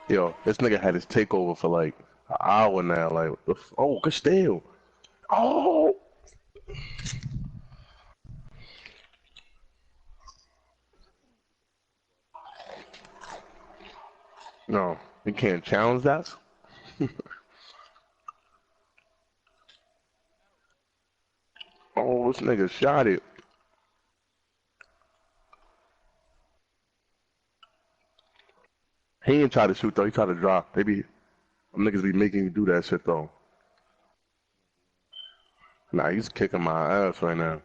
Yo, this nigga had his takeover for like an hour now. Like, oh, good steal. Oh, no, you can't challenge that. Oh, this nigga shot it. He ain't try to shoot though. He tried to drop. They be them niggas be making you do that shit though. Nah, he's kicking my ass right now.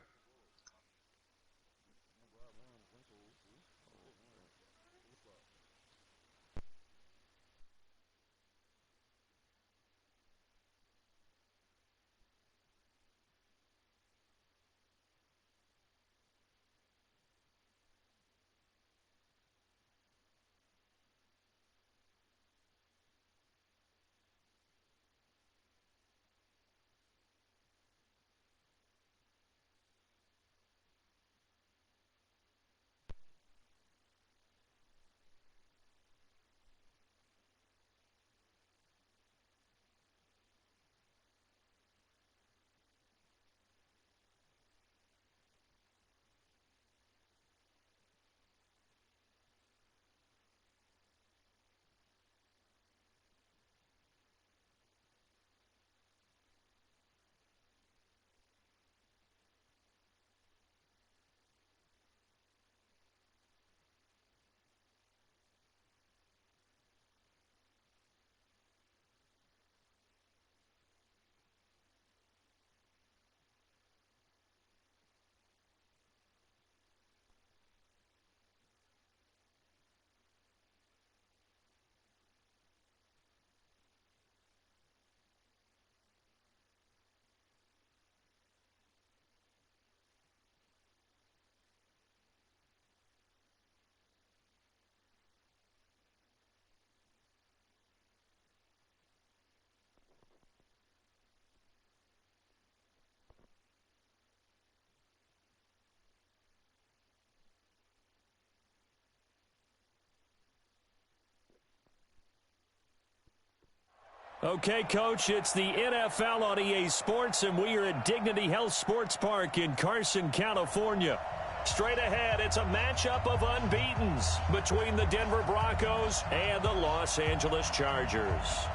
Okay, Coach, it's the NFL on EA Sports, and we are at Dignity Health Sports Park in Carson, California. Straight ahead, it's a matchup of unbeatens between the Denver Broncos and the Los Angeles Chargers.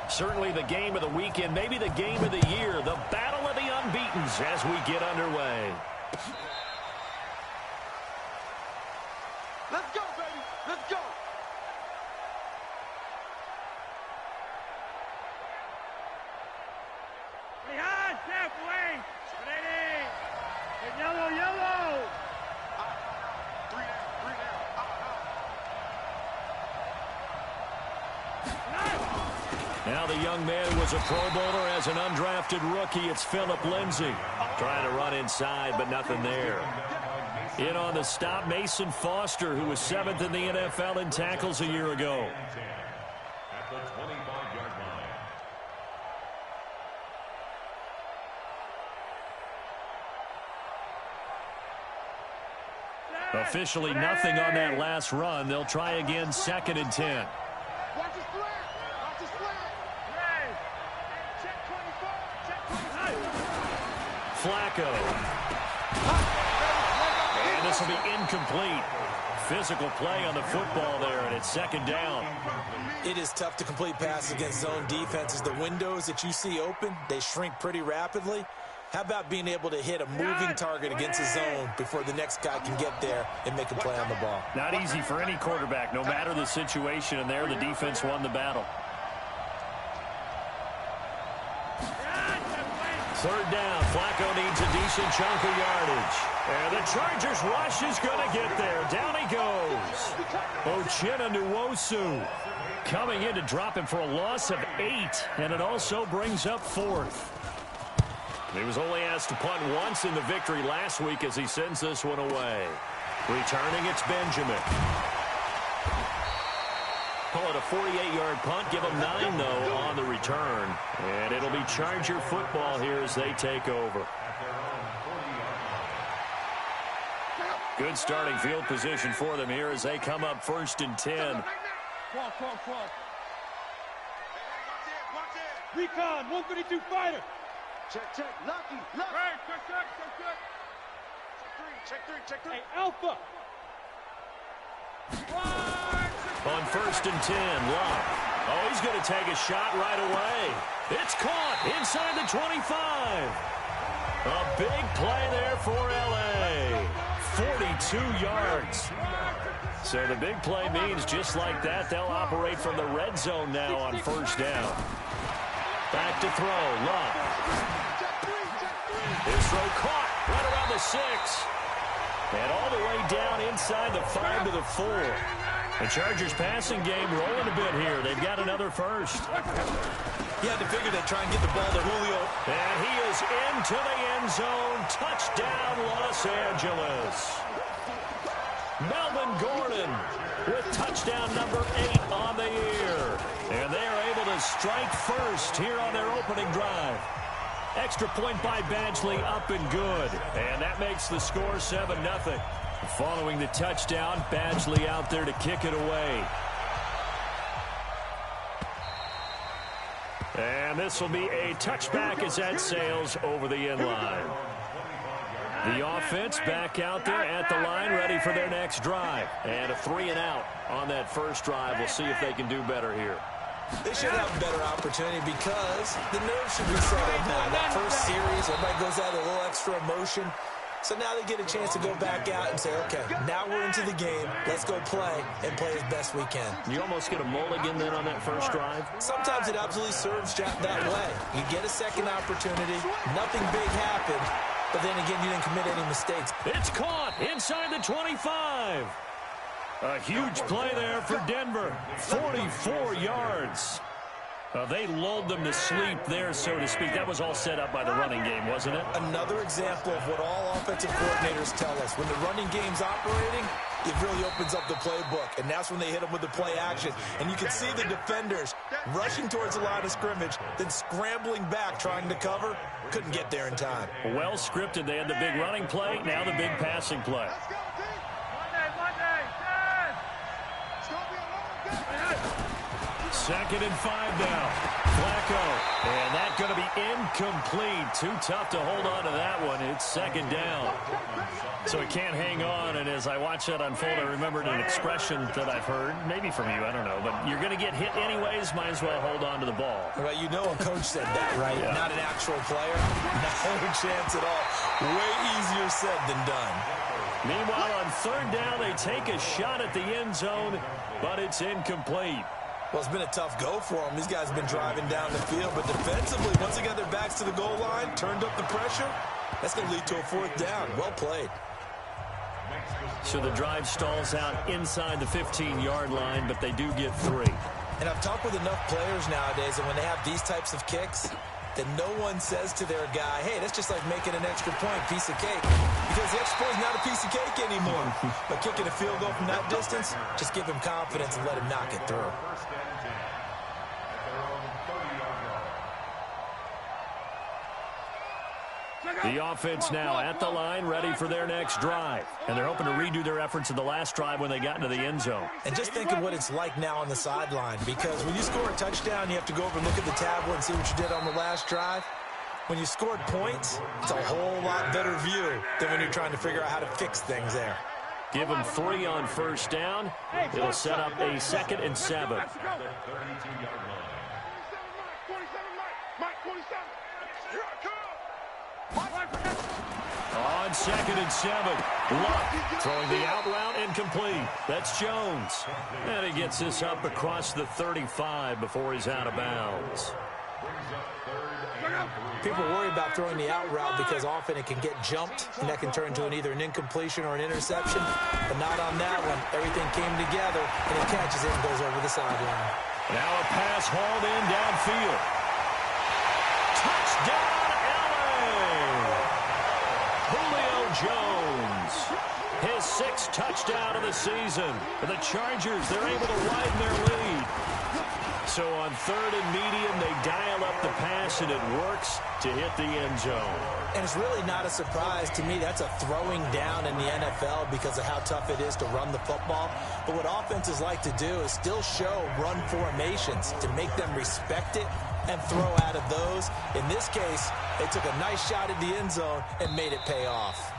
Certainly the game of the weekend, maybe the game of the year, the battle of the unbeatens as we get underway. Let's go, baby. Let's go. Behind, halfway. Ready. And yellow, yellow. Three down. Now the young man who was a Pro Bowler as an undrafted rookie. It's Phillip Lindsay trying to run inside, but nothing there. In on the stop, Mason Foster, who was 7th in the NFL in tackles a year ago. At the 25-yard line. Officially nothing on that last run. They'll try again, 2nd and 10. Watch his flag. Watch his flag. Check 24. Check 25. Flacco. And this will be incomplete. Physical play on the football there, and it's 2nd down. It is tough to complete passes against zone defenses. The windows that you see open, they shrink pretty rapidly. How about being able to hit a moving target against a zone before the next guy can get there and make a play on the ball? Not easy for any quarterback, no matter the situation, and there the defense won the battle. third down. Flacco needs a decent chunk of yardage. And the Chargers rush is going to get there. Down he goes. Uchenna Nwosu coming in to drop him for a loss of 8. And it also brings up 4th. He was only asked to punt once in the victory last week as he sends this one away. Returning, it's Benjamin. Call it a 48-yard punt. Give them 9, though, on the return. And it'll be Charger football here as they take over. Good starting field position for them here as they come up 1st and 10. Recon, 132 fighter. Check. Lucky. Hey, check. Check 3. Hey, Alpha. On 1st and 10, Locke. Oh, he's going to take a shot right away. It's caught inside the 25. A big play there for L.A. 42 yards. So the big play means just like that, they'll operate from the red zone now on 1st down. Back to throw, Locke. His throw caught right around the 6. And all the way down inside the 5 to the 4. The Chargers passing game rolling a bit here. They've got another first. He had to figure to try and get the ball to Julio. And he is into the end zone. Touchdown, Los Angeles. Melvin Gordon with touchdown number 8 on the year. And they are able to strike first here on their opening drive. Extra point by Badgley, up and good. And that makes the score 7-0. Following the touchdown, Badgley out there to kick it away. And this will be a touchback as that sails over the end line. The offense back out there at the line, ready for their next drive. And a 3-and-out on that first drive. We'll see if they can do better here. They should have a better opportunity because the nerves should be settled now. That first series, everybody goes out with a little extra emotion. So now they get a chance to go back out and say, okay, now we're into the game. Let's go play and play as best we can. You almost get a mulligan then on that first drive? Sometimes it absolutely serves that way. You get a second opportunity. Nothing big happened. But then again, you didn't commit any mistakes. It's caught inside the 25. A huge play there for Denver. 44 yards. They lulled them to sleep there, so to speak. That was all set up by the running game, wasn't it? Another example of what all offensive coordinators tell us. When the running game's operating, it really opens up the playbook. And that's when they hit them with the play action. And you can see the defenders rushing towards the line of scrimmage, then scrambling back, trying to cover. Couldn't get there in time. Well scripted. They had the big running play, now the big passing play. Second and 5 now. Flacco. And that's going to be incomplete. Too tough to hold on to that one. It's second down. So he can't hang on. And as I watch that unfold, I remembered an expression that I've heard. Maybe from you, I don't know. But you're going to get hit anyways. Might as well hold on to the ball. Well, you know a coach said that, right? Yeah. Not an actual player. No chance at all. Way easier said than done. Meanwhile, on third down, they take a shot at the end zone, but it's incomplete. Well, it's been a tough go for them. These guys have been driving down the field, but defensively, once they got their backs to the goal line, turned up the pressure, that's going to lead to a fourth down. Well played. So the drive stalls out inside the 15-yard line, but they do get 3. And I've talked with enough players nowadays, and when they have these types of kicks, that no one says to their guy, hey, that's just like making an extra point, piece of cake. Because the extra point is not a piece of cake anymore. But kicking a field goal from that distance, just give him confidence and let him knock it through. The offense now at the line, ready for their next drive. And they're hoping to redo their efforts of the last drive when they got into the end zone. And just think of what it's like now on the sideline, because when you score a touchdown, you have to go over and look at the tablet and see what you did on the last drive. When you scored points, it's a whole lot better view than when you're trying to figure out how to fix things there. Give them 3 on first down. It'll set up a 2nd and 7. On 2nd and 7, Luck throwing the out route incomplete. That's Jones. And he gets this up across the 35 before he's out of bounds. People worry about throwing the out route because often it can get jumped, and that can turn into either an incompletion or an interception. But not on that one. Everything came together, and it catches it and goes over the sideline. Now a pass hauled in downfield. Touchdown, LA! Julio Jones. His 6th touchdown of the season. For the Chargers, they're able to widen their lead. So on 3rd and medium, they dial up the pass, and it works to hit the end zone. And it's really not a surprise to me. That's a throwing down in the NFL because of how tough it is to run the football. But what offenses like to do is still show run formations to make them respect it and throw out of those. In this case, they took a nice shot at the end zone and made it pay off.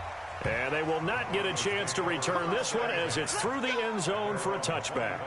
And they will not get a chance to return this one as it's through the end zone for a touchback.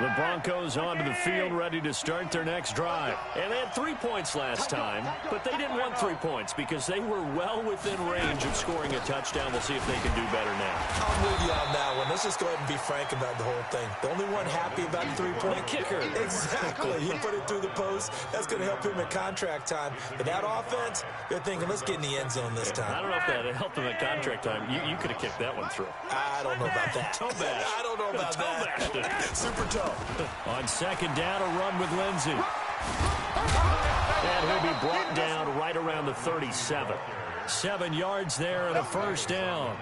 The Broncos onto the field, ready to start their next drive. And they had 3 points last time, but they didn't want 3 points because they were well within range of scoring a touchdown. We'll see if they can do better now. I'm with you on that one. Let's just go ahead and be frank about the whole thing. The only one happy about the 3-point kicker. Exactly. He put it through the post. That's going to help him at contract time. But that offense, they're thinking, let's get in the end zone this time. I don't know if that helped him at contract time. You could have kicked that one through. I don't know about that. Toe bash. I don't know about that. Super toe. On 2nd down, a run with Lindsey. And he'll be brought down right around the 37. 7 yards there and a 1st down.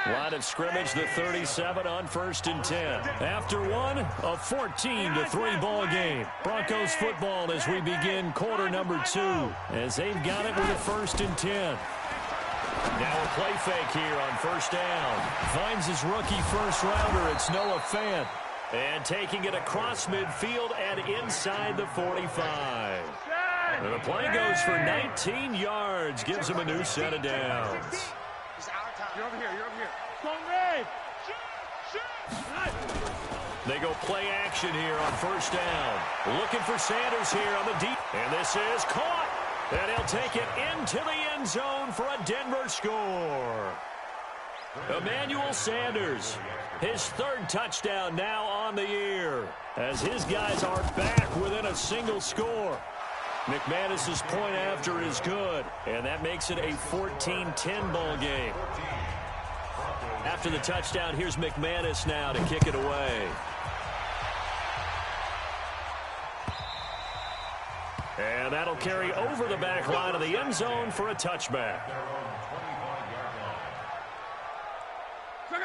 Line of scrimmage, the 37 on 1st and 10. After one, a 14-3 ball game. Broncos football as we begin quarter number 2. As they've got it with a 1st and 10. Now a play fake here on 1st down. Finds his rookie first rounder. It's Noah Fant. And taking it across midfield and inside the 45. And the play goes for 19 yards. Gives him a new set of downs. You're over here. You're over here. Go red. They go play action here on 1st down. Looking for Sanders here on the deep. And this is caught. And he'll take it into the end zone for a Denver score. Emmanuel Sanders, his 3rd touchdown now on the year, as his guys are back within a single score. McManus's point after is good, and that makes it a 14-10 ball game. After the touchdown, here's McManus now to kick it away. And that'll carry over the back line of the end zone for a touchback.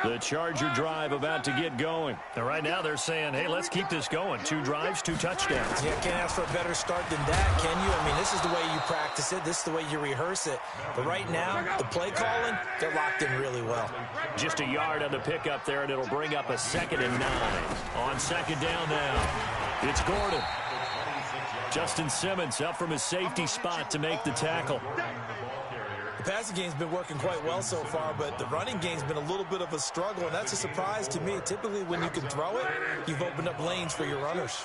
The Charger drive about to get going. And right now they're saying, hey, let's keep this going. 2 drives, 2 touchdowns. Yeah, can't ask for a better start than that, can you? I mean, this is the way you practice it. This is the way you rehearse it. But right now, the play calling, they're locked in really well. Just a yard on the pickup there, and it'll bring up a 2nd and 9. On 2nd down now, it's Gordon. Justin Simmons up from his safety spot to make the tackle. The passing game's been working quite well so far, but the running game's been a little bit of a struggle, and that's a surprise to me. Typically, when you can throw it, you've opened up lanes for your runners.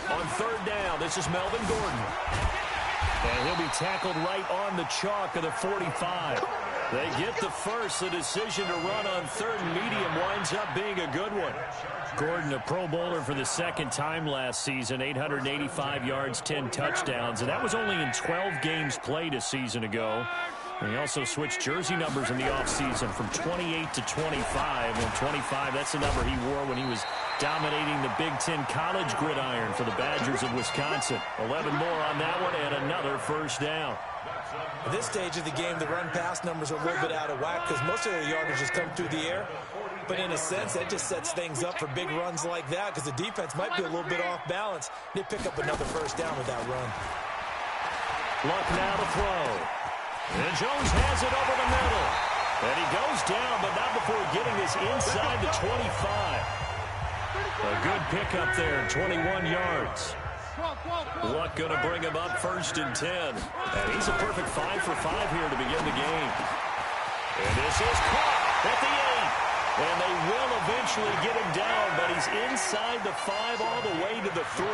On 3rd down, this is Melvin Gordon. And he'll be tackled right on the chalk of the 45. They get the first. The decision to run on 3rd and medium winds up being a good one. Gordon, a Pro Bowler for the 2nd time last season, 885 yards, 10 touchdowns, and that was only in 12 games played a season ago. And he also switched jersey numbers in the offseason from 28 to 25. And 25, that's the number he wore when he was dominating the Big Ten college gridiron for the Badgers of Wisconsin. 11 more on that one and another 1st down. At this stage of the game, the run-pass numbers are a little bit out of whack because most of their yardage has come through the air. But in a sense, that just sets things up for big runs like that because the defense might be a little bit off balance. They pick up another 1st down with that run. Luck now to throw. And Jones has it over the middle. And he goes down, but not before getting this inside the 25. A good pickup there, 21 yards. Luck going to bring him up 1st and 10. And he's a perfect 5 for 5 here to begin the game. And this is caught at the 8. And they will eventually get him down, but he's inside the 5 all the way to the 3.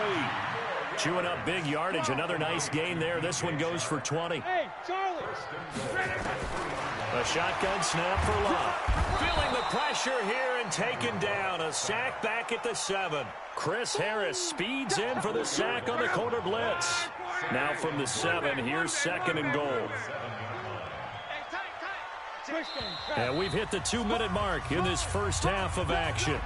Chewing up big yardage. Another nice gain there. This one goes for 20. Hey, Charlie! A shotgun snap for Love. Feeling the pressure here and taken down. A sack back at the 7. Chris Harris speeds in for the sack on the corner blitz. Now from the 7, here's 2nd and goal. And we've hit the 2-minute mark in this first half of action.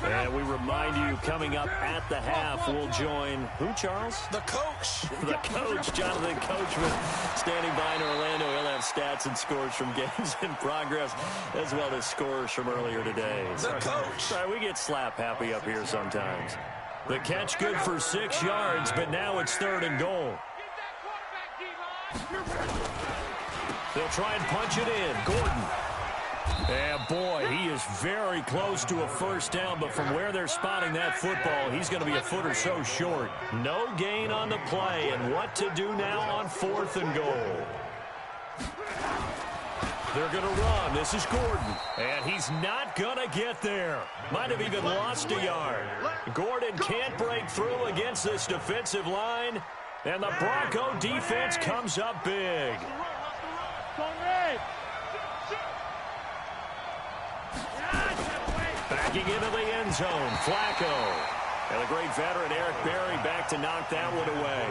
And we remind you, coming up at the half, we'll join who, Charles? The coach. The coach, Jonathan Coachman, standing by in Orlando. He'll have stats and scores from games in progress, as well as scores from earlier today. The coach. Sorry, we get slap happy up here sometimes. The catch good for 6 yards, but now it's 3rd and goal. They'll try and punch it in. Gordon. And boy, he is very close to a first down, but from where they're spotting that football, he's going to be a foot or so short. No gain on the play, and what to do now on 4th and goal. They're going to run. This is Gordon, and he's not going to get there. Might have even lost a yard. Gordon can't break through against this defensive line, and the Bronco defense comes up big. Backing into the end zone, Flacco. And the great veteran Eric Berry back to knock that one away.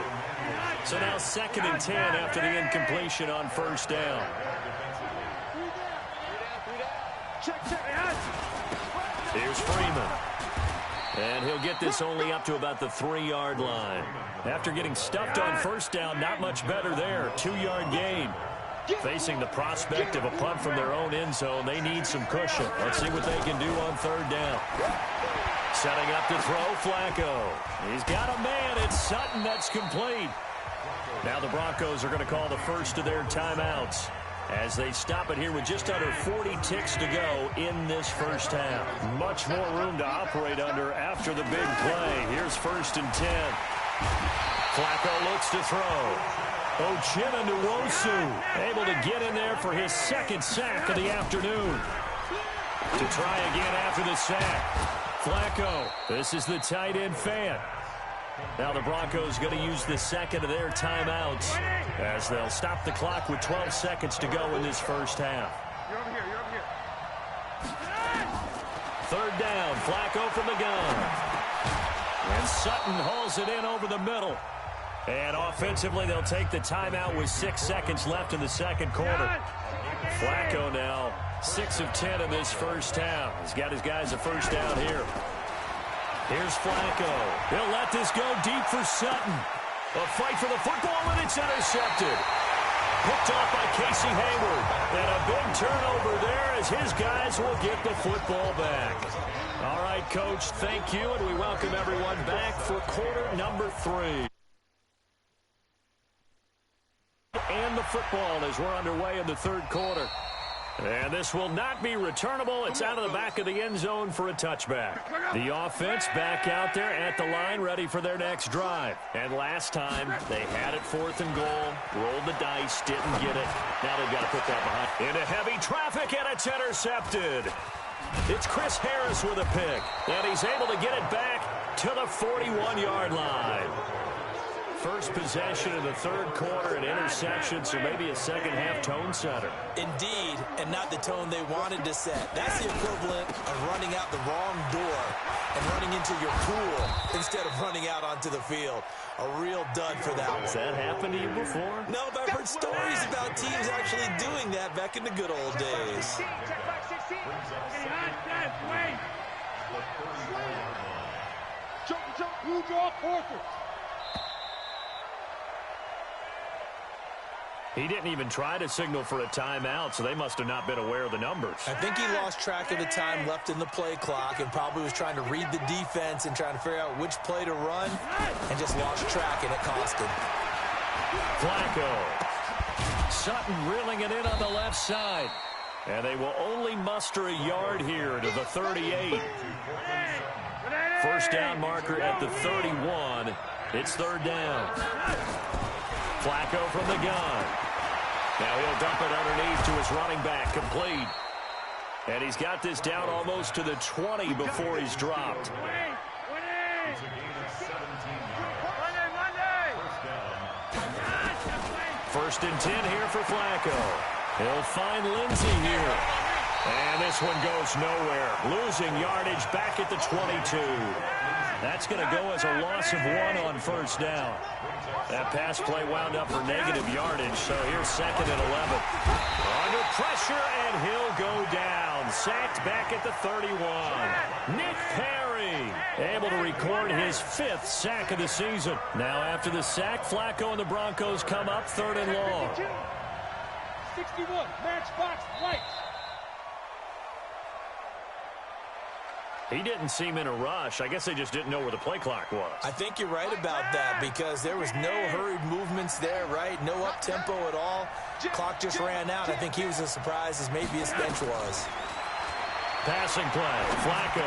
So now 2nd and 10 after the incompletion on first down. Here's Freeman. And he'll get this only up to about the 3-yard line. After getting stuffed on first down, not much better there. 2-yard gain. Facing the prospect of a punt from their own end zone, they need some cushion. Let's see what they can do on 3rd down. Setting up to throw, Flacco. He's got a man. It's Sutton that's complete. Now the Broncos are going to call the first of their timeouts as they stop it here with just under 40 ticks to go in this first half. Much more room to operate under after the big play. Here's 1st and 10. Flacco looks to throw. Uchenna Nwosu able to get in there for his 2nd sack of the afternoon. To try again after the sack. Flacco, this is the tight end Fant. Now the Broncos going to use the 2nd of their timeouts as they'll stop the clock with 12 seconds to go in this first half. You're over here, you're over here. 3rd down, Flacco from the gun. And Sutton hauls it in over the middle. And offensively, they'll take the timeout with 6 seconds left in the 2nd quarter. Flacco now 6 of 10 in this first half. He's got his guys a first down here. Here's Flacco. He'll let this go deep for Sutton. A fight for the football, and it's intercepted. Picked off by Casey Hayward. And a big turnover there as his guys will get the football back. All right, Coach, thank you, and we welcome everyone back for quarter number 3. And the football as we're underway in the 3rd quarter. And this will not be returnable. It's out of the back of the end zone for a touchback. The offense back out there at the line, ready for their next drive. And last time, they had it 4th and goal, rolled the dice, didn't get it. Now they've got to put that behind. Into heavy traffic, and it's intercepted. It's Chris Harris with a pick. And he's able to get it back to the 41-yard line. First possession in the 3rd quarter, an interception, so maybe a second-half tone setter. Indeed, and not the tone they wanted to set. That's the equivalent of running out the wrong door and running into your pool instead of running out onto the field. A real dud for that one. Has that happened to you before? No, but I've heard stories about teams actually doing that back in the good old days. Who draw forfeit? He didn't even try to signal for a timeout, so they must have not been aware of the numbers. I think he lost track of the time left in the play clock and probably was trying to read the defense and trying to figure out which play to run and just lost track, and it cost him. Flacco. Sutton reeling it in on the left side. And they will only muster a yard here to the 38. First down marker at the 31. It's 3rd down. Flacco from the gun. Now he'll dump it underneath to his running back, complete. And he's got this down almost to the 20 before he's dropped. First and 10 here for Flacco. He'll find Lindsey here. And this one goes nowhere. Losing yardage back at the 22. That's going to go as a loss of 1 on first down. That pass play wound up for negative yardage, so here's 2nd and 11. Under pressure, and he'll go down. Sacked back at the 31. Nick Perry able to record his 5th sack of the season. Now after the sack, Flacco and the Broncos come up 3rd and long. 61, matchbox right. He didn't seem in a rush. I guess they just didn't know where the play clock was. I think you're right about that because there was no hurried movements there, right? No up-tempo at all. Clock just ran out. I think he was as surprised as maybe his bench was. Passing play, Flacco.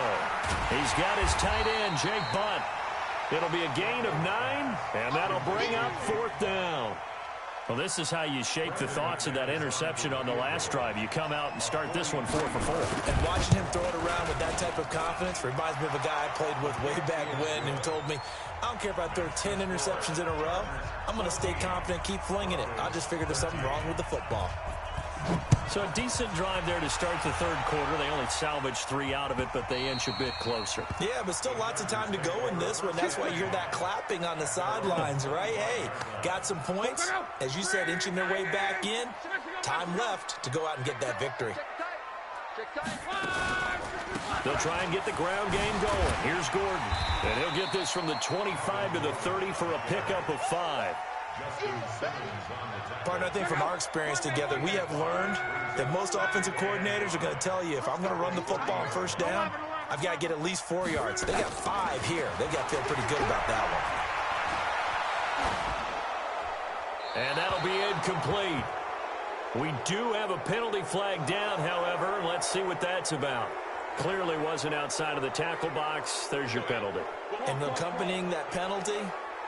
He's got his tight end, Jake Butt. It'll be a gain of 9, and that'll bring up 4th down. Well, this is how you shake the thoughts of that interception on the last drive. You come out and start this one 4 for 4. And watching him throw it around with that type of confidence reminds me of a guy I played with way back when who told me, I don't care if I throw 10 interceptions in a row. I'm going to stay confident, keep flinging it. I just figured there's something wrong with the football. So a decent drive there to start the 3rd quarter. They only salvaged 3 out of it, but they inch a bit closer. Yeah, but still lots of time to go in this one. That's why you hear that clapping on the sidelines, right? Hey, got some points. As you said, inching their way back in. Time left to go out and get that victory. They'll try and get the ground game going. Here's Gordon. And he'll get this from the 25 to the 30 for a pickup of 5. Partner, I think from our experience together, we have learned that most offensive coordinators are going to tell you, if I'm going to run the football on first down, I've got to get at least 4 yards. They got 5 here. They got to feel pretty good about that one. And that'll be incomplete. We do have a penalty flag down, however. Let's see what that's about. Clearly wasn't outside of the tackle box. There's your penalty. And accompanying that penalty,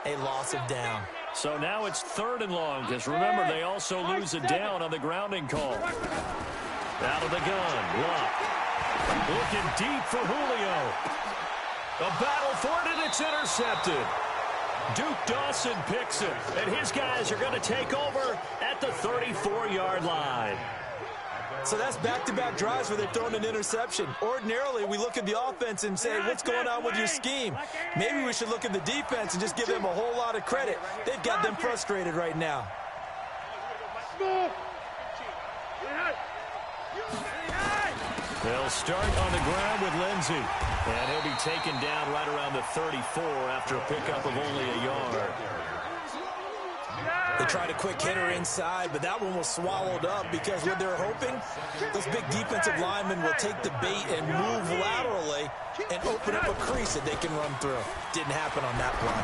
a loss of down. So now it's 3rd and long, because remember, they also lose a down on the grounding call. Out of the gun, Luck. Looking deep for Julio. A battle for it, and it's intercepted. Duke Dawson picks it, and his guys are going to take over at the 34-yard line. So that's back-to-back drives where they've thrown an interception. Ordinarily, we look at the offense and say, what's going on with your scheme? Maybe we should look at the defense and just give them a whole lot of credit. They've got them frustrated right now. They'll start on the ground with Lindsey. And he'll be taken down right around the 34 after a pickup of only a yard. They tried a quick hitter inside, but that one was swallowed up because what they're hoping, those big defensive linemen will take the bait and move laterally and open up a crease that they can run through. Didn't happen on that play.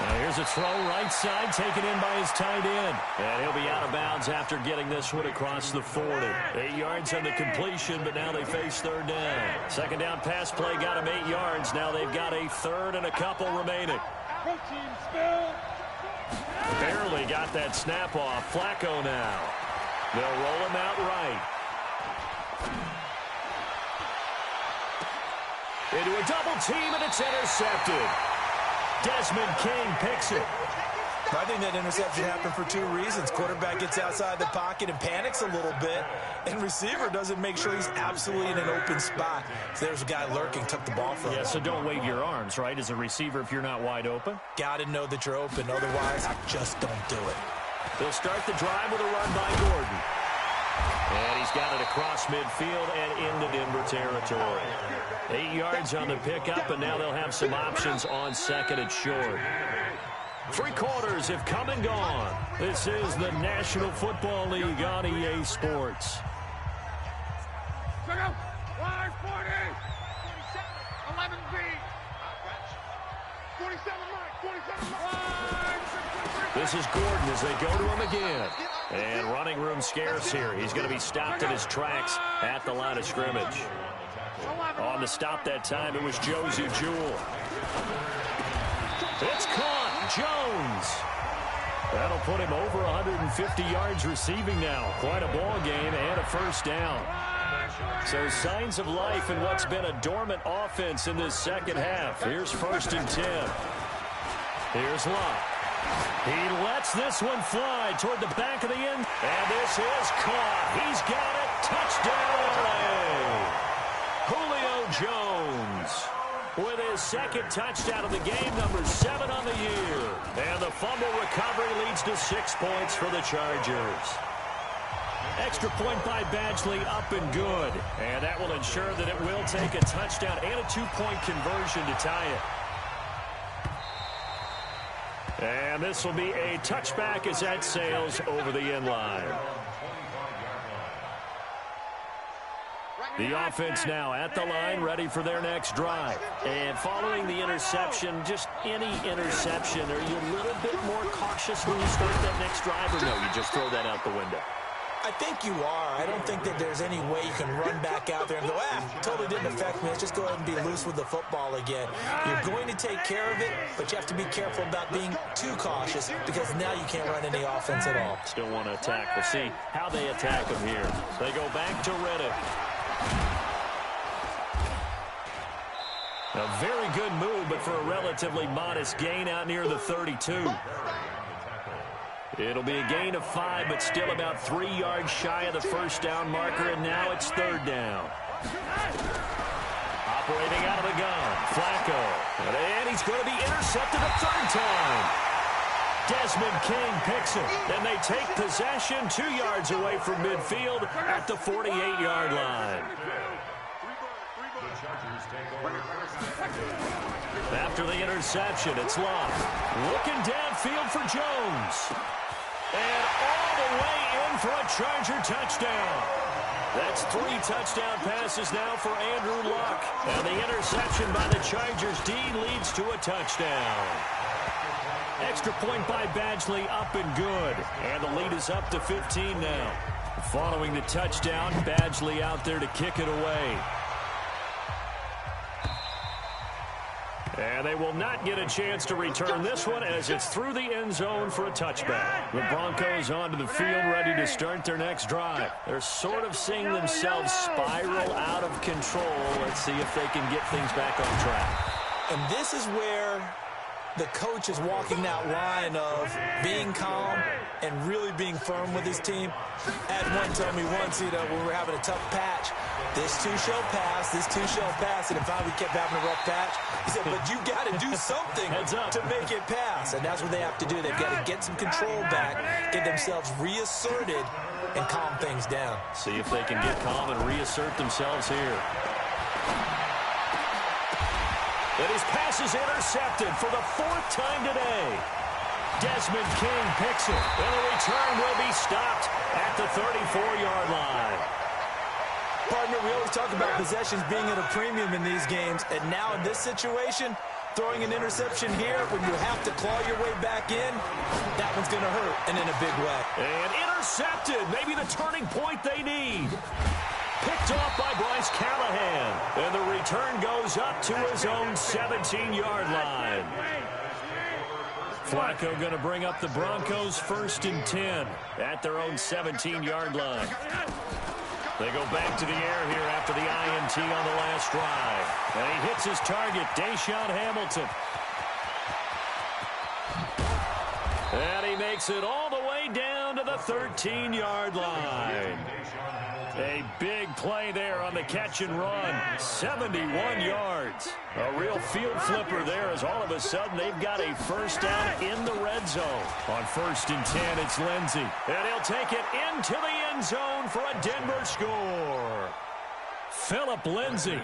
Now here's a throw right side taken in by his tight end. And he'll be out of bounds after getting this one across the 40. 8 yards on the completion, but now they face 3rd down. 2nd down pass play got him 8 yards. Now they've got a 3rd and a couple remaining. Barely got that snap off. Flacco now. They'll roll him out right. Into a double team, and it's intercepted. Desmond King picks it. I think that interception happened for 2 reasons. Quarterback gets outside the pocket and panics a little bit, and receiver doesn't make sure he's absolutely in an open spot. So there's a guy lurking, took the ball from him. Yeah, so don't wave your arms, right, as a receiver if you're not wide open. Got to know that you're open. Otherwise, just don't do it. They'll start the drive with a run by Gordon. And he's got it across midfield and into Denver territory. 8 yards on the pickup, and now they'll have some options on 2nd and short. 3 quarters have come and gone. This is the National Football League on EA Sports. Check out. 140. 11B. 47 line. 47 line. This is Gordon as they go to him again. And running room scarce here. He's going to be stopped in his tracks at the line of scrimmage. On the stop that time, it was Josie Jewell. It's caught. Jones. That'll put him over 150 yards receiving now. Quite a ball game and a 1st down. So signs of life in what's been a dormant offense in this 2nd half. Here's 1st and 10. Here's Luck. He lets this one fly toward the back of the end. And this is caught. He's got it. Touchdown, LA. Julio Jones with his second touchdown of the game, number 7 on the year. And the fumble recovery leads to 6 points for the Chargers. Extra point by Badgley, up and good. And that will ensure that it will take a touchdown and a 2-point conversion to tie it. And this will be a touchback as that sails over the end line. The offense now at the line, ready for their next drive. And following the interception, just any interception, are you a little bit more cautious when you start that next drive, or no, you just throw that out the window? I think you are. I don't think that there's any way you can run back out there and go, totally didn't affect me. Let's just go ahead and be loose with the football again. You're going to take care of it, but you have to be careful about being too cautious because now you can't run any offense at all. Still want to attack. We'll see how they attack him here. They go back to Riddick. A very good move, but for a relatively modest gain out near the 32. It'll be a gain of 5, but still about 3 yards shy of the first down marker, and now it's 3rd down. Operating out of the gun, Flacco. And he's going to be intercepted a 3rd time. Desmond King picks it, and they take possession 2 yards away from midfield at the 48-yard line. After the interception, it's Love. Looking downfield for Jones. And all the way in for a Charger touchdown. That's 3 touchdown passes now for Andrew Luck. And the interception by the Chargers D leads to a touchdown. Extra point by Badgley, up and good. And the lead is up to 15 now. Following the touchdown, Badgley out there to kick it away. And they will not get a chance to return this one as it's through the end zone for a touchback. The Broncos onto the field ready to start their next drive. They're sort of seeing themselves spiral out of control. Let's see if they can get things back on track. And this is where the coach is walking that line of being calm and really being firm with his team. Had one told me once, when we were having a tough patch, this too shall pass, this too shall pass, and if we kept having a rough patch, he said, but you got to do something to make it pass, and that's what they have to do. They've got to get some control back, get themselves reasserted, and calm things down. See if they can get calm and reassert themselves here. And his pass is intercepted for the 4th time today. Desmond King picks it, and the return will be stopped at the 34-yard line. Partner, we always talk about possessions being at a premium in these games, and now in this situation, throwing an interception here when you have to claw your way back in, that one's going to hurt, and in a big way. And intercepted, maybe the turning point they need. Picked off by Bryce Callahan, and the return goes up to his own 17-yard line. Flacco going to bring up the Broncos 1st and 10 at their own 17-yard line. They go back to the air here after the INT on the last drive. And he hits his target, Deshaun Hamilton. And he makes it all the way down to the 13-yard line. A big play there on the catch and run. 71 yards. A real field flipper there as all of a sudden they've got a first down in the red zone. On 1st and 10, it's Lindsey. And he'll take it into the end zone for a Denver score. Phillip Lindsey,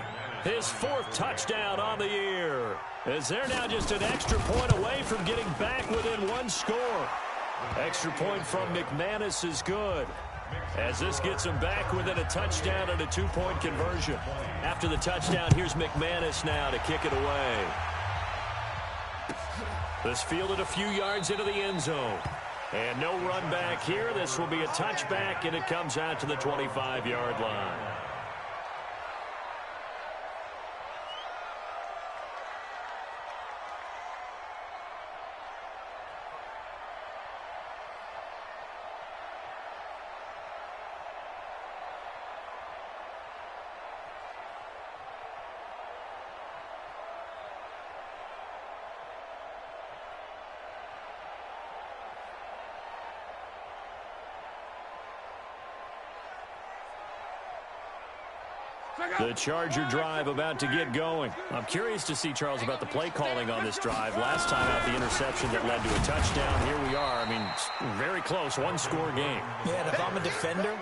his 4th touchdown on the year. As they're now just an extra point away from getting back within 1 score. Extra point from McManus is good, as this gets him back within a touchdown and a 2-point conversion. After the touchdown, here's McManus now to kick it away. This fielded a few yards into the end zone. And no run back here. This will be a touchback, and it comes out to the 25-yard line. The Charger drive about to get going. I'm curious to see, Charles, about the play calling on this drive. Last time out, the interception that led to a touchdown. Here we are. I mean, very close, one-score game. Yeah, and if I'm a defender,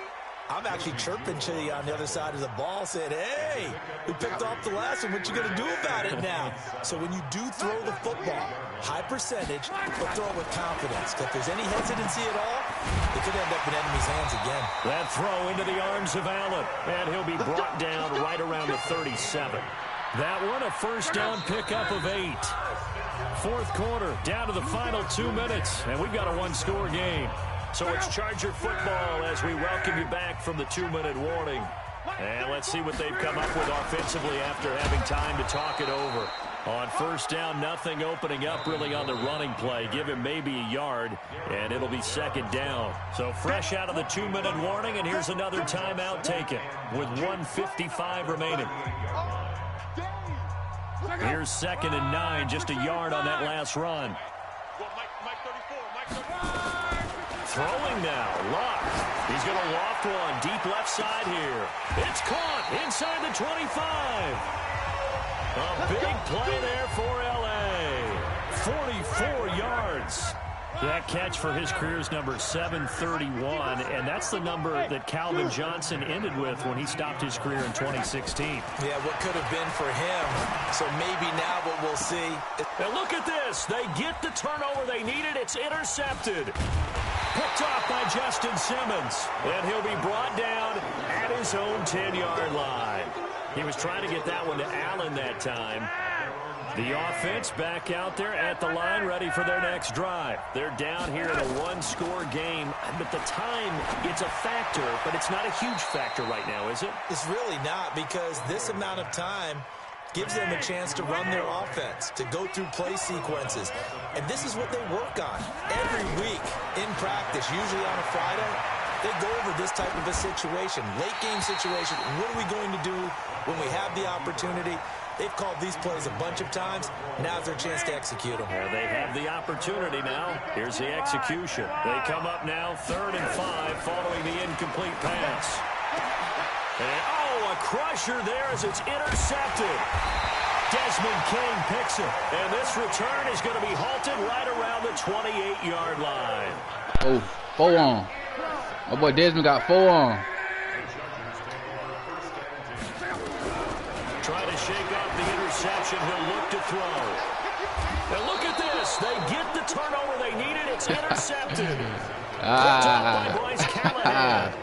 I'm actually chirping to you on the other side of the ball, saying, hey, we picked off the last one. What you going to do about it now? So when you do throw the football, high percentage, but throw it with confidence. If there's any hesitancy at all, it could end up in enemy's hands again. That throw into the arms of Allen, and he'll be brought down right around the 37. That one, a first down pickup of 8. Fourth quarter, down to the final 2 minutes, and we've got a one-score game. So it's Charger football as we welcome you back from the 2-minute warning. And let's see what they've come up with offensively after having time to talk it over. On first down, nothing opening up really on the running play. Give him maybe a yard, and it'll be second down. So fresh out of the 2-minute warning, and here's another timeout taken with 1:55 remaining. Here's 2nd and 9, just a yard on that last run. Throwing now, Luck. He's going to loft one deep left side here. It's caught inside the 25. A big play there for L.A. 44 yards. That catch for his career's number 731, and that's the number that Calvin Johnson ended with when he stopped his career in 2016. Yeah, what could have been for him. So maybe now what we'll see. And look at this. They get the turnover they needed. It's intercepted. Picked off by Justin Simmons. And he'll be brought down at his own 10-yard line. He was trying to get that one to Allen that time. The offense back out there at the line, ready for their next drive. They're down here in a one-score game. But the time, it's a factor, but it's not a huge factor right now, is it? It's really not, because this amount of time gives them a chance to run their offense, to go through play sequences. And this is what they work on every week in practice, usually on a Friday. They go over this type of a situation, late-game situation. What are we going to do when we have the opportunity? They've called these plays a bunch of times. Now's their chance to execute them. Well, they have the opportunity now. Here's the execution. They come up now 3rd and 5 following the incomplete pass. And, a crusher there as it's intercepted. Desmond King picks it. And this return is going to be halted right around the 28-yard line. Oh, 4 on. My boy Desmond got 4 on. Trying to shake off the interception. He'll look to throw. And look at this. They get the turnover they needed. It's intercepted. Picked off by Bryce Callahan.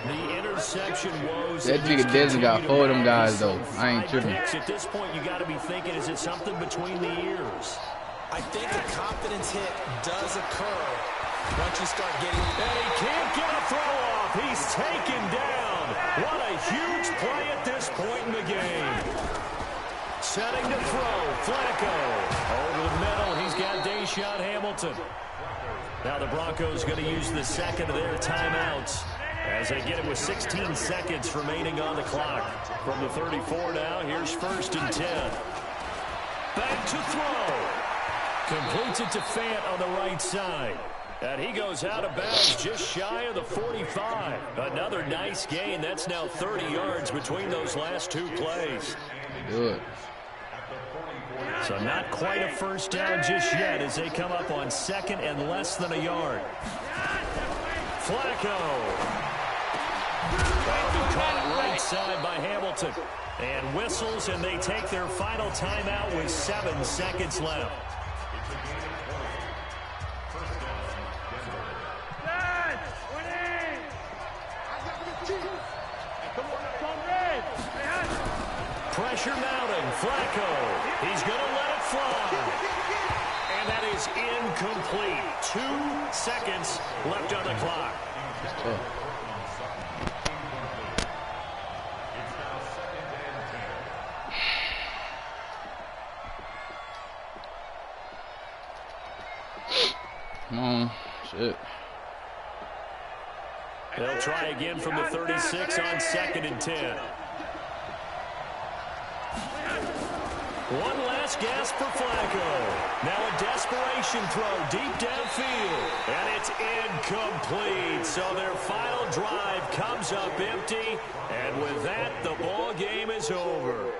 The interception woes. That nigga Desmond got 4 of them guys, though. I ain't tripping. At this point, you got to be thinking, is it something between the ears? I think a confidence hit does occur once you start getting... And he can't get a throw off. He's taken down. What a huge play at this point in the game. Setting to throw. Flacco. Over the middle. He's got Deshaun Hamilton. Now the Broncos going to use the second of their timeouts as they get it with 16 seconds remaining on the clock. From the 34 now, here's 1st and 10. Back to throw. Completes it to Fant on the right side. And he goes out of bounds just shy of the 45. Another nice gain. That's now 30 yards between those last 2 plays. Good. So not quite a first down just yet as they come up on 2nd and less than a yard. Flacco. That'll be caught right side by Hamilton. And whistles, and they take their final timeout with 7 seconds left. Pressure mounting. Flacco. He's going to let it fly. And that is incomplete. 2 seconds left on the clock. Come on. Shit. They'll try again from the 36 on 2nd and 10. One last gasp for Flacco. Now a desperation throw deep downfield. And it's Incomplete. So their final drive comes up empty. And with that, the ball game is over.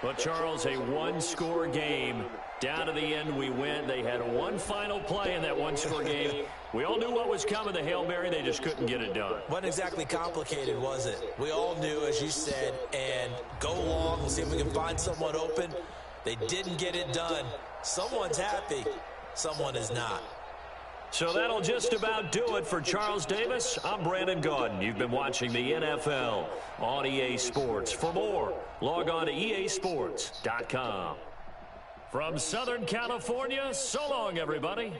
But, Charles, a one-score game. Down to the end we went. They had one final play in that one-score game. We all knew what was coming, the Hail Mary. They just couldn't get it done. Wasn't exactly complicated, was it? We all knew, as you said, and go long. We'll see if we can find someone open. They didn't get it done. Someone's happy. Someone is not. So that'll just about do it for Charles Davis. I'm Brandon Gaudin. You've been watching the NFL on EA Sports. For more, log on to easports.com. From Southern California, so long, everybody.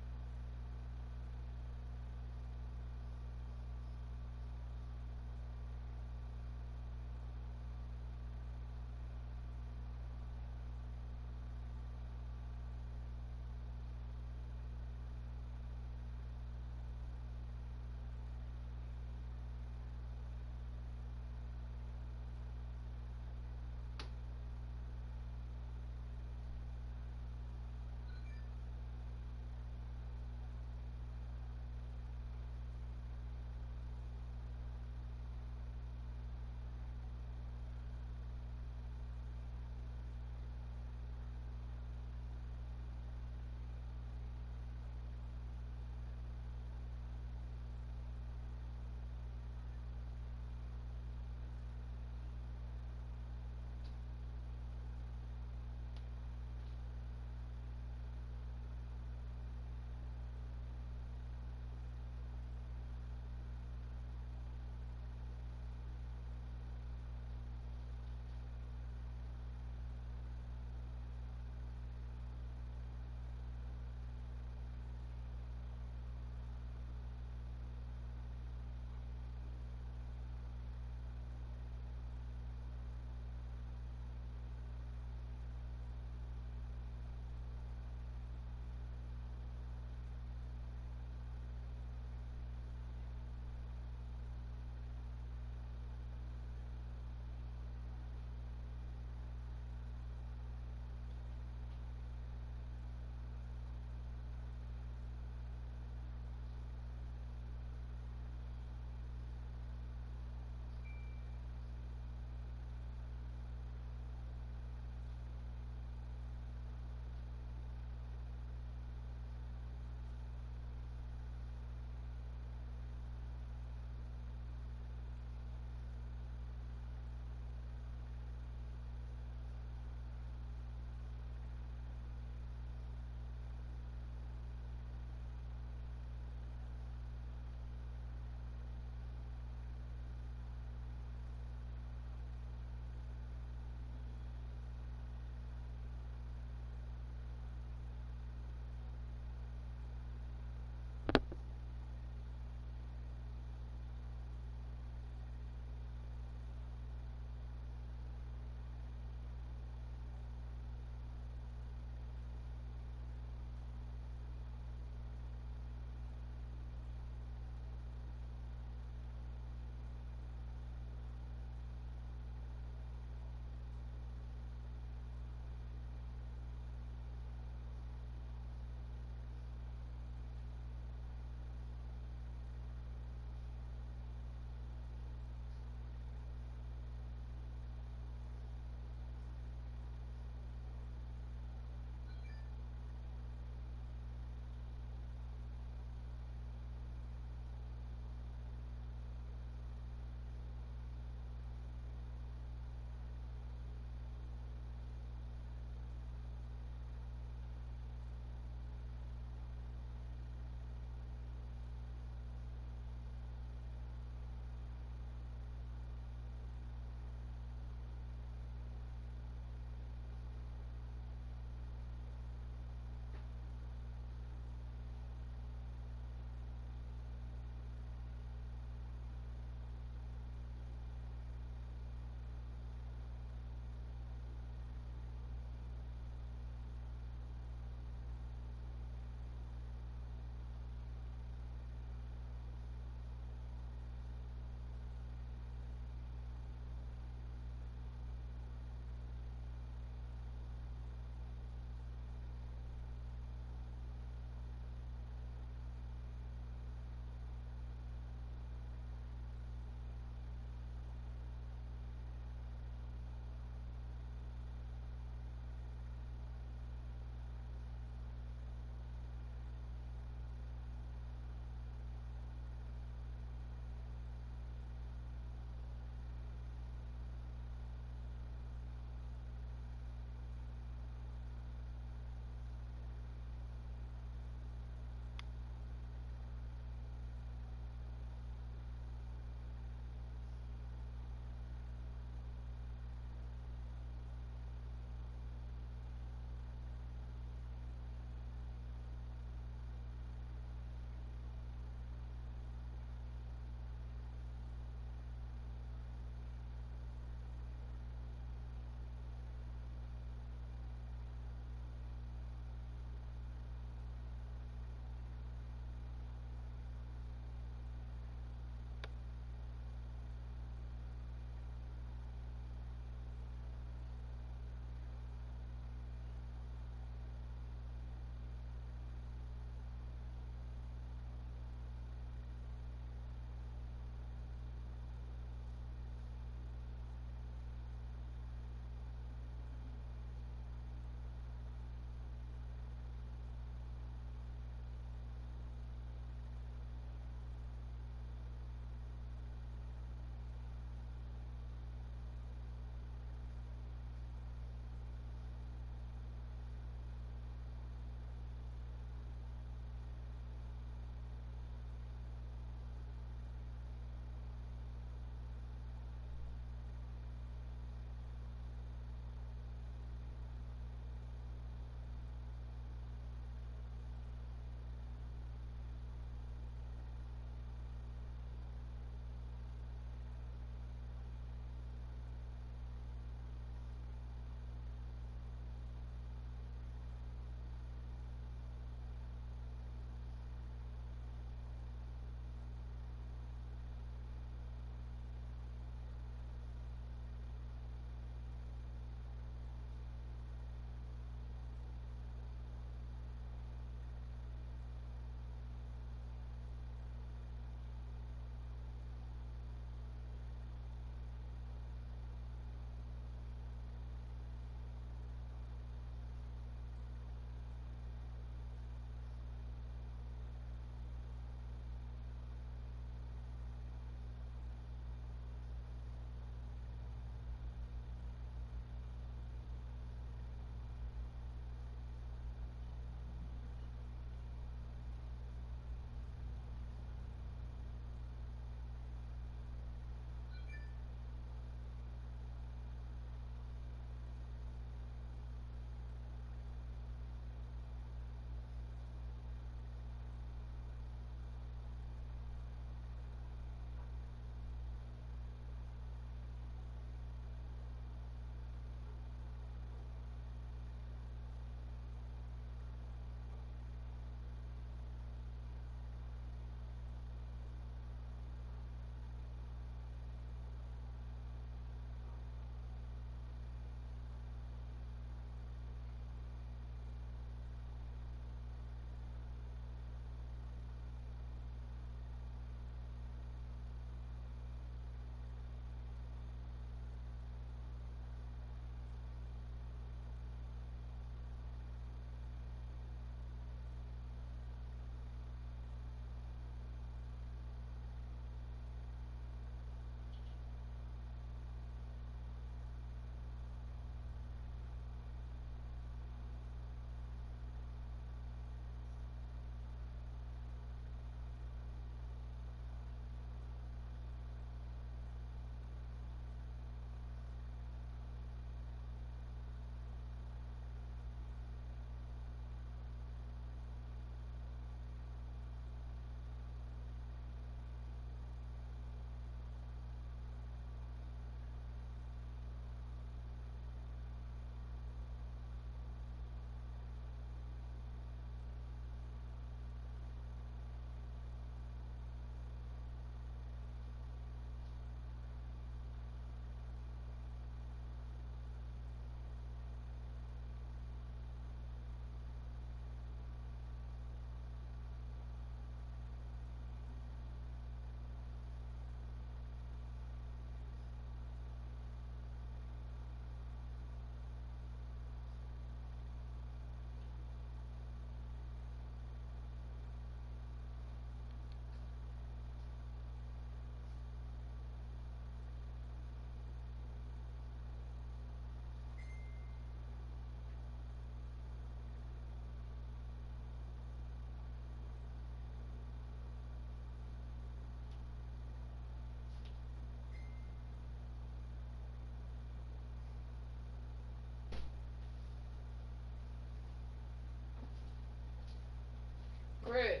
Chris.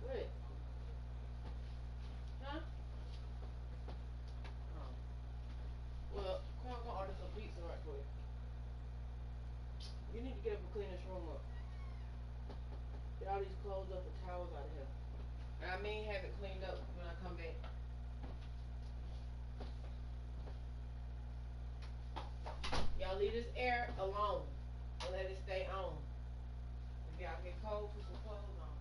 What? Huh? Oh. Well, Quan gonna order some pizza right quick. You need to get up and clean this room up. Get all these clothes up and towels out of here. And I mean have it cleaned up when I come back. Y'all leave this air alone and let it stay on. If y'all get cold, put some clothes on.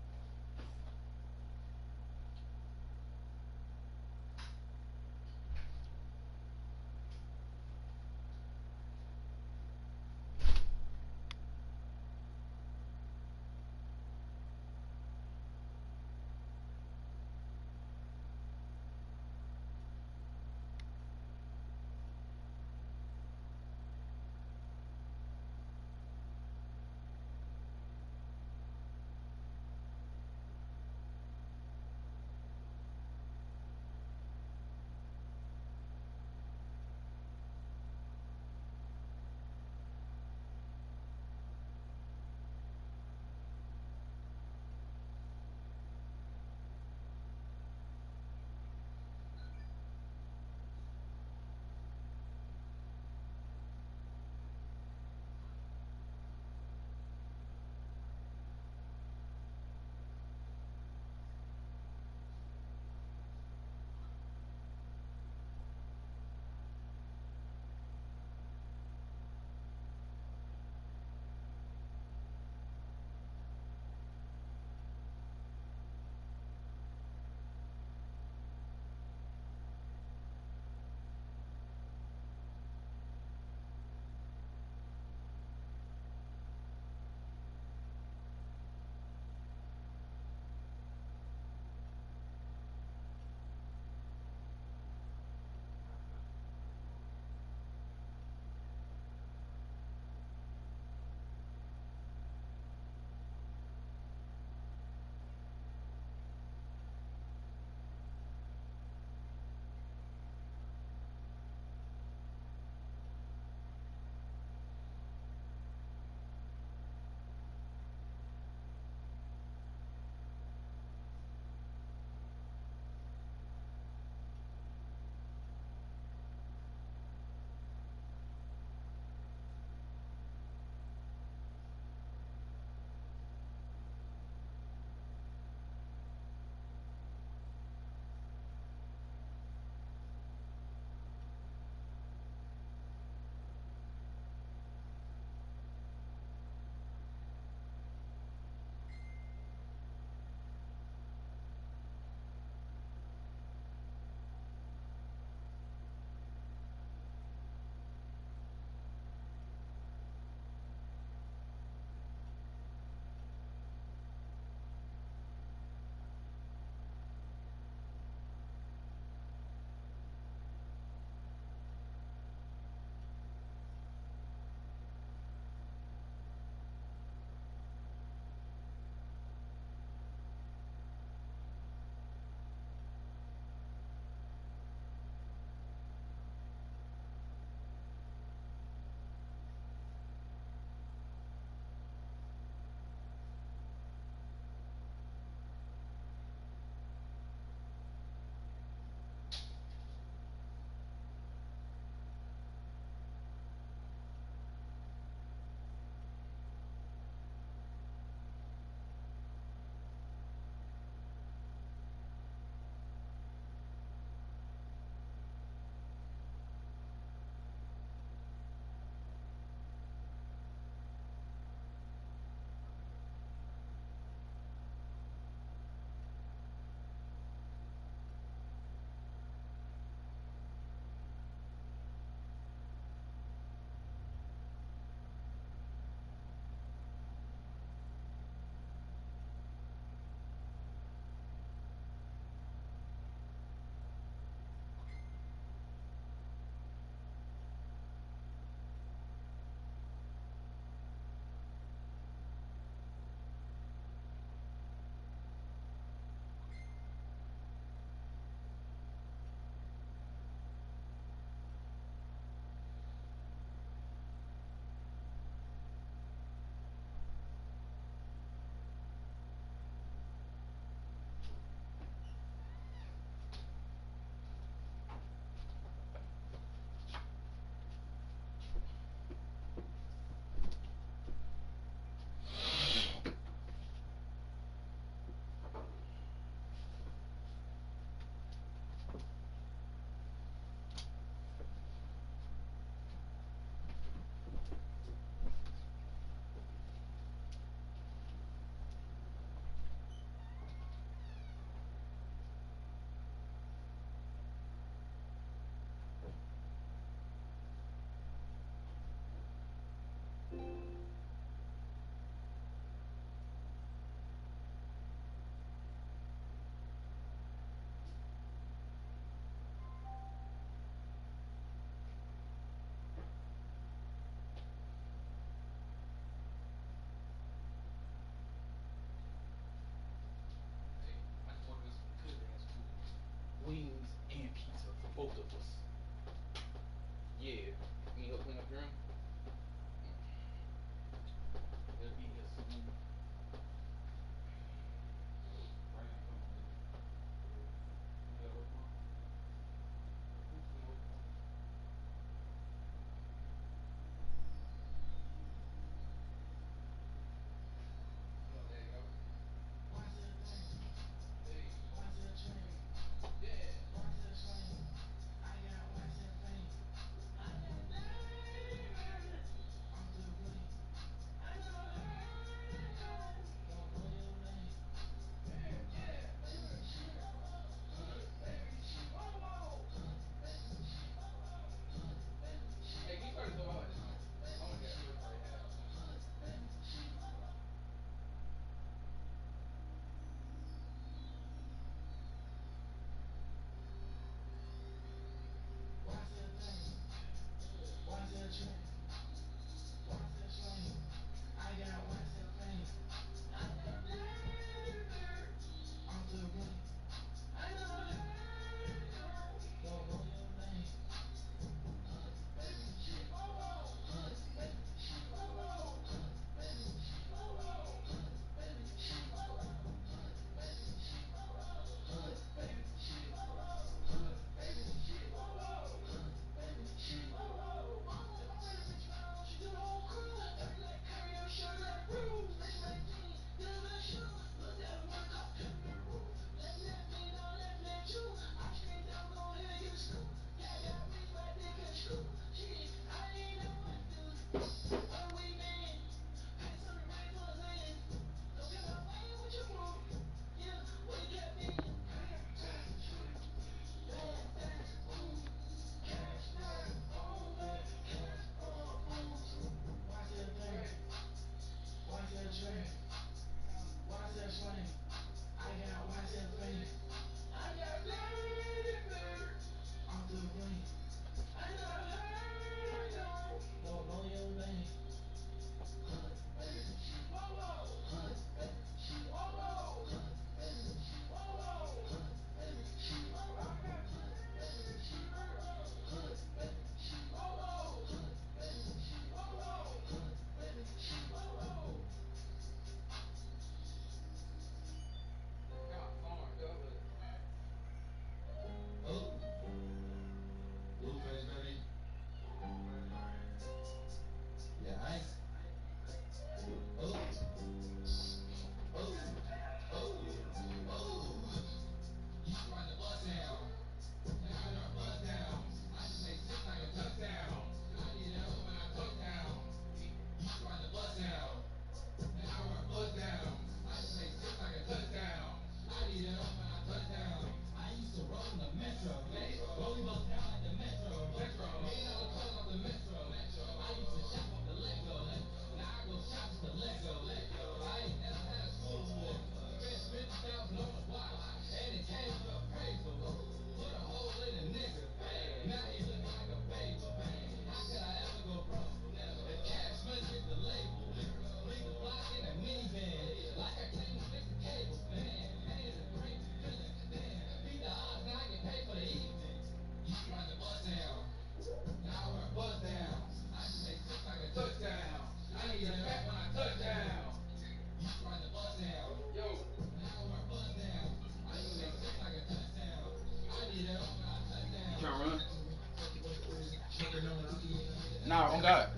Nah, on God.